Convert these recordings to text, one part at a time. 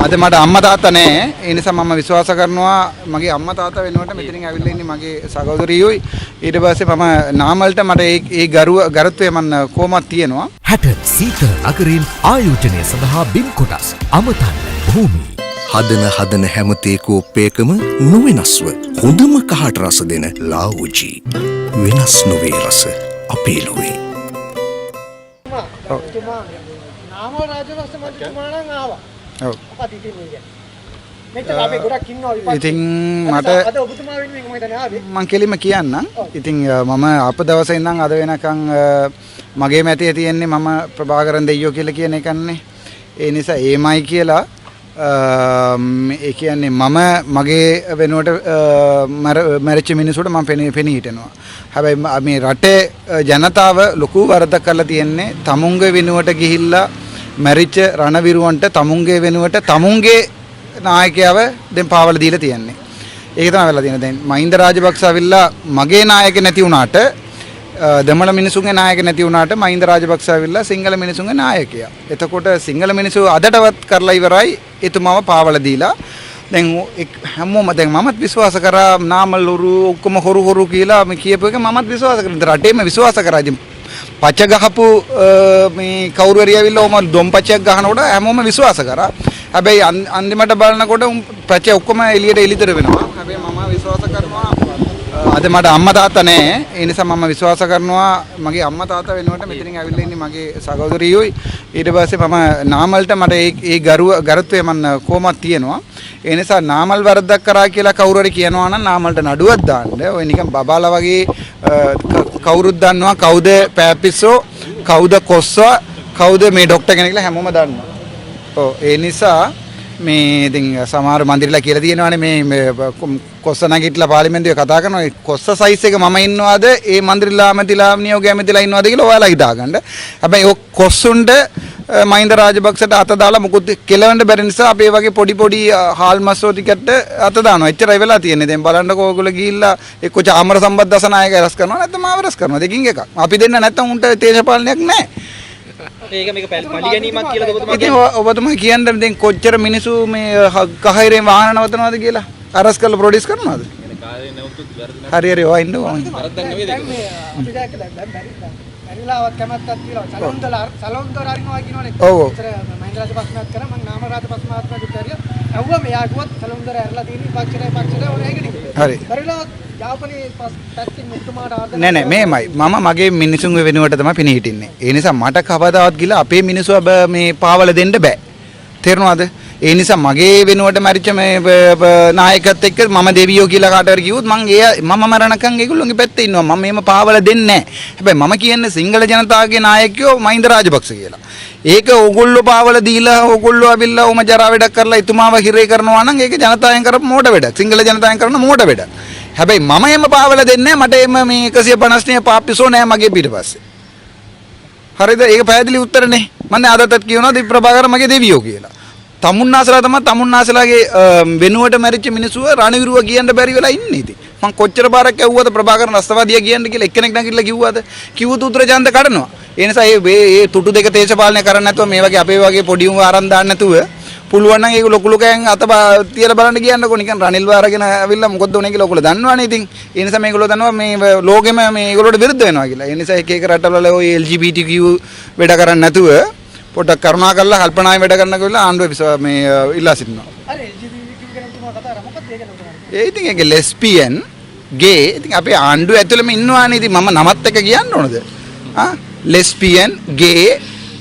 අද මට අම්මා තාත්තා නැහැ. ඒ නිසා මම විශ්වාස කරනවා මගේ අම්මා තාත්තා වෙනුවට මෙතනින් ඇවිල්ලා ඉන්නේ මගේ සහෝදරියෝයි. ඊට පස්සේ මම නාමල්ට මට ඒ ගරුත්වය මම කොහොමද තියෙනවා. 60 සීතල නගරින් ආයෝජනය සඳහා බිම් කොටස් අමතන්න භූමි. හදන හැමතේ කෝප්පයකම නොවෙනස්ව හොඳම කහට රස දෙන ලාවුජි. වෙනස් නොවේ රස අපේ ලොවේ. නාම රාජපක්ෂ මන්ත්‍රීතුමා නම් ආවා. ඔව්. අපත් ඉතින් මේ මෙතන අපි ගොඩක් ඉන්නවා විපක්ෂ. ඉතින් මට අද ඔබතුමා වෙනුවෙන් මම හිතන්නේ ආවේ. මං කෙලින්ම කියන්නම්. ඉතින් මම අප දවසේ ඉඳන් අද වෙනකන් මගේ මැතේ තියෙන්නේ මම ප්‍රභාකරන් දෙයියෝ කියලා කියන එකන්නේ. ඒ නිසා ඒමයි කියලා ඒ කියන්නේ මම මගේ වෙනුවට මැරිච්ච මිනිසුන්ට මම පෙනී හිටිනවා. හැබැයි මේ රටේ ජනතාව ලොකු වරදක් කරලා තියෙන්නේ තමුන්ගේ වෙනුවට ගිහිල්ලා මැරිච්ච රණවිරුවන්ට තමුන්ගේ වෙනුවට තමුන්ගේ නායකයව දැන් පාවල දීලා තියෙන්නේ. ඒක තමයි වෙලා තියෙන්නේ. දැන් මහින්ද රාජපක්ෂ අවිල්ලා මගේ නායක නැති වුණාට දෙමළ මිනිසුන්ගේ නායක නැති වුණාට මහින්ද රාජපක්ෂ අවිල්ලා සිංහල මිනිසුන්ගේ නායකයා. එතකොට සිංහල මිනිස්සු අදටවත් කරලා ඉවරයි එතුමාව පාවල දීලා. දැන් හැමෝම දැන් මමත් විශ්වාස කරා නාමල් උරු ඔක්කොම හොරු කියලා මේ කියපු එක මමත් විශ්වාස කරා. රටේම විශ්වාස කරා. ඉතින් පච්ච ගහපු මේ කවුරු හරි ඇවිල්ලා ඔම දොම් පච්චයක් ගහනකොට හැමෝම විශ්වාස කරා. හැබැයි අන්තිමට බලනකොට පච්ච ඔක්කොම එළියට එළිතර වෙනවා. හැබැයි මම විශ්වාස කරනවා අද මට අම්මා තාත්තා නැහැ. ඒ නිසා මම විශ්වාස කරනවා මගේ අම්මා තාත්තා වෙනුවට මෙතනින් ඇවිල්ලා ඉන්නේ මගේ සහෝදරියෝයි. ඊට පස්සේ මම නාමල්ට මට ඒ ගරුත්වය මම කොහොමද තියෙනවා. ඒ නිසා නාමල් වරදක් කරා කියලා කවුරු හරි කියනවා නම් නාමල්ට නඩුවක් දාන්න. ඔය නිකන් බබාලා වගේ කවුරුත් දන්නවා කවුද පෑපිස්සෝ කවුද කොස්සා කවුද මේ ડોක්ටර් කෙනෙක් කියලා හැමෝම දන්නවා. ඔව් ඒ නිසා මේ ඉතින් සමහර මන්දිරලා කියලා තියෙනවානේ මේ කොස්ස නැගිටලා පාර්ලිමේන්තුවේ කතා කරනවා ඒ කොස්ස සයිස් එක මම ඉන්නවද ඒ මන්දිරලා ඇමතිලා නියෝග ඇමතිලා ඉන්නවද කියලා ඔයාලා හිතාගන්න. හැබැයි ඔය කොස්සුන්ට මහින්ද රාජපක්ෂට අත දාලා මොකුත් කෙලවන්න බැරි නිසා අපි වගේ පොඩි හාල් මස්සෝ ටිකට අත දානවා. එච්චරයි වෙලා තියෙන්නේ. දැන් බලන්නකෝ ඔයගොල්ලෝ ගිහිල්ලා එක්ක චාමර සම්බත් දසනායක රැස් කරනවා නැත්නම් ආව රැස් කරනවා. දෙකින් එකක්. අපි දෙන්න නැත්නම් උන්ට දේශපාලනයක් නැහැ. ඒක මේක පරිගැනීමක් කියලා ඔබතුමා කියන්නේ. ඔබතුමා කියන්නේ දැන් කොච්චර මිනිස්සු මේ කහිරෙන් වාහන නවතනවාද කියලා අරස් කරලා ප්‍රොඩියුස් කරනවාද? හරි ඔය ඉන්න ඕන. අපි දැක්කලා දැන් බැරිලාවත් කැමැත්තක් කියලා සලොන්දර අරිනවා කියනවනේ. ඔව්. මහින්ද රාජපක්ෂමත් කරා මම නාම රාජපක්ෂ මහත්මයාට උත්තරිය. ඇහුවා මෙයා කිව්වත් සලොන්දර ඇරලා තියෙන පක්ෂයට ඕනේ ඒකනේ. හරි. බැරිලාවත් යාපනයේ පැත්තෙන් මුතුමාට ආද නෑ මේමයි මම මගේ මිනිසුන් වෙනුවට තමයි පිණි හිටින්නේ. ඒ නිසා මට කවදාවත් ගිහලා අපේ මිනිස්සු මේ පාවල දෙන්න බෑ. තේරුණාද? ඒ නිසා මගේ වෙනුවට මැරිච්ච මේ නායකත් එක්ක මම දෙවියෝ කියලා කාටවත් කිව්වොත් මම මරණකම් ඒගොල්ලෝගේ පැත්තේ ඉන්නවා. මම මේම පාවල දෙන්නේ නෑ. හැබැයි මම කියන්නේ සිංහල ජනතාවගේ නායකයෝ මහින්ද රාජපක්ෂ කියලා. ඒක ඕගොල්ලෝ පාවල දීලා ඕගොල්ලෝ අවිල්ලා ඔම ජරා වැඩක් කරලා ඉතුමාව හිරේ කරනවා නම් ඒක ජනතාවෙන් කරපු මෝඩ වැඩක්. සිංහල ජනතාවෙන් කරන මෝඩ වැඩක්. හැබැයි මම එම පාවල දෙන්නේ මට එම මේ 159 පාපිසෝ නෑ මගේ පිටපස්සේ. හරිද? ඒක පැහැදිලි උත්තරනේ. මම අදටත් කියනවා දී ප්‍රභාකර මගේ දෙවියෝ කියලා. තමුන්නාසලා තමයි තමුන්නාසලාගේ වෙනුවට මැරිච්ච මිනිස්සුව රණවිරුව කියන්න බැරි වෙලා ඉන්නේ ඉතින්. මං කොච්චර බාරක් ඇහුවද ප්‍රභාකරන් රස්තවාදියා කියන්න කියලා එක්කෙනෙක් නැගිටලා කිව්වද? කිව්වොත් උත්තර ඡන්ද කඩනවා. ඒ නිසා මේ තුටු දෙක දේශපාලනය කරන්න නැතුව මේ වගේ අපේ වගේ පොඩි උන් ආරන් දාන්න නැතුව පුළුවන් නම් ඒක ලොකු ලොකයන් අත තියලා බලන්න කියන්නකෝ. නිකන් රනිල් වාරගෙන ඇවිල්ලා මොකද උනේ කියලා ඔයගොල්ලෝ දන්නවනේ ඉතින්. ඒ නිසා මේගොල්ලෝ දන්නවා මේ ලෝකෙම මේ ඒගොල්ලෝට විරුද්ධ වෙනවා කියලා. ඒ නිසා එක රටවල ඔය LGBTQ වැඩ කරන්නේ නැතුව පොඩක් කරුණා කරලා කල්පනාවෙන් වැඩ කරන්න කියලා ආණ්ඩුව මේ ඉල්ලා සිටිනවා. අර LGBT ගැන තුමා කතා කරා මොකක්ද ඒක නේද? ඒ ඉතින් ඒක ලෙස්බියන් ගේ ඉතින් අපේ ආණ්ඩුව ඇතුළෙම ඉන්නවානේ. ඉතින් මම නමත් එක කියන්න ඕනද? ලෙස්බියන් ගේ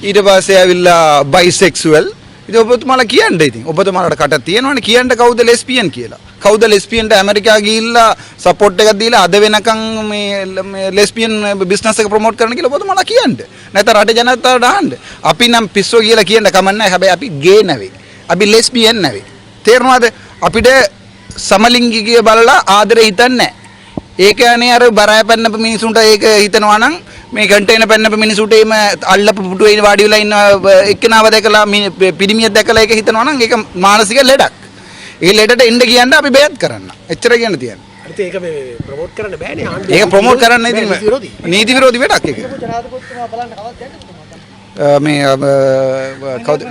ඊට පස්සේ ඇවිල්ලා බයිසෙක්සුවල්. ඉතින් ඔබතුමාලා කියන්න ඉතින් ඔබතුමාලාට කට තියෙනවනේ කියන්න කවුද ලෙස්බියන් කියලා. කවුද ලෙස්බියන්ට ඇමරිකා ගිහිල්ලා සපෝට් එකක් දීලා අද වෙනකන් මේ ලෙස්බියන් බිස්නස් එක ප්‍රොමෝට් කරන්න කියලා ඔබතුමාලා කියන්න. නැත්නම් රට ජනතාවට අහන්න. අපි නම් පිස්සෝ කියලා කියන්න කමක් නැහැ. හැබැයි අපි ගේ නෙවෙයි. අපි ලෙස්බියන් නෙවෙයි. තේරුණාද? අපිට සමලිංගිකය බලලා ආදරේ හිතන්නේ නැහැ. ඒක අනේ අර බරය පැන්නපු මිනිසුන්ට ඒක හිතනවා නම් මේ කන්ටේනර් පැන්නපු මිනිසුන්ට එීම අල්ලපු පුටුවේ වාඩි වෙලා ඉන්න එක්කෙනාව දැකලා පිරිමියෙක් දැකලා ඒක හිතනවා නම් ඒක මානසික ලෙඩක්. ඒ ලෙඩට එන්න කියන්න අපි බයත් කරන්න. එච්චර කියන්න තියන්නේ. ඒක මේ ප්‍රොමෝට් කරන්න බෑනේ ආණ්ඩුව. ඒක ප්‍රොමෝට් කරන්න ඉතින් නීති විරෝධී වැඩක් ඒක. ජනාධිපතිතුමා බලන්න කවද්ද යන්නේ? මේ කවුද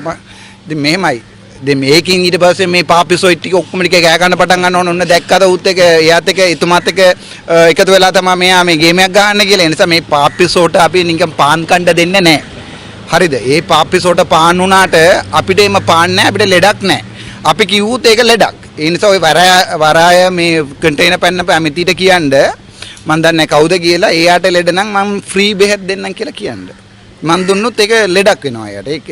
ඉතින් මෙහෙමයි. දැන් මේකෙන් ඊට පස්සේ මේ පාපිසොයිට් ටික ඔක්කොම ටික ගෑ ගන්න පටන් ගන්න ඕන. ඔන්න දැක්කද උත් එක එයාත් එක එතුමාත් එක එකතු වෙලා තමයි මෙයා මේ ගේමයක් ගහන්න කියලා. ඒ නිසා මේ පාපිසොට අපි නිකන් පාන් කණ්ඩ දෙන්නේ නැහැ. හරිද? ඒ පාපිසොට පාන් උනාට අපිට එම පාන් නැහැ, අපිට ලෙඩක් නැහැ. අපි කිව්වොත් ඒක ලෙඩක්. ඒ නිසා ওই වරාය මේ කන්ටේනර් පැන්න පැමිතිට කියන්න මම දන්නේ කවුද කියලා. එයාට ලෙඩ නම් මම ෆ්‍රී බෙහෙත් දෙන්නම් කියලා කියන්න. මම දුන්නොත් ඒක ලෙඩක් වෙනවා එයාට.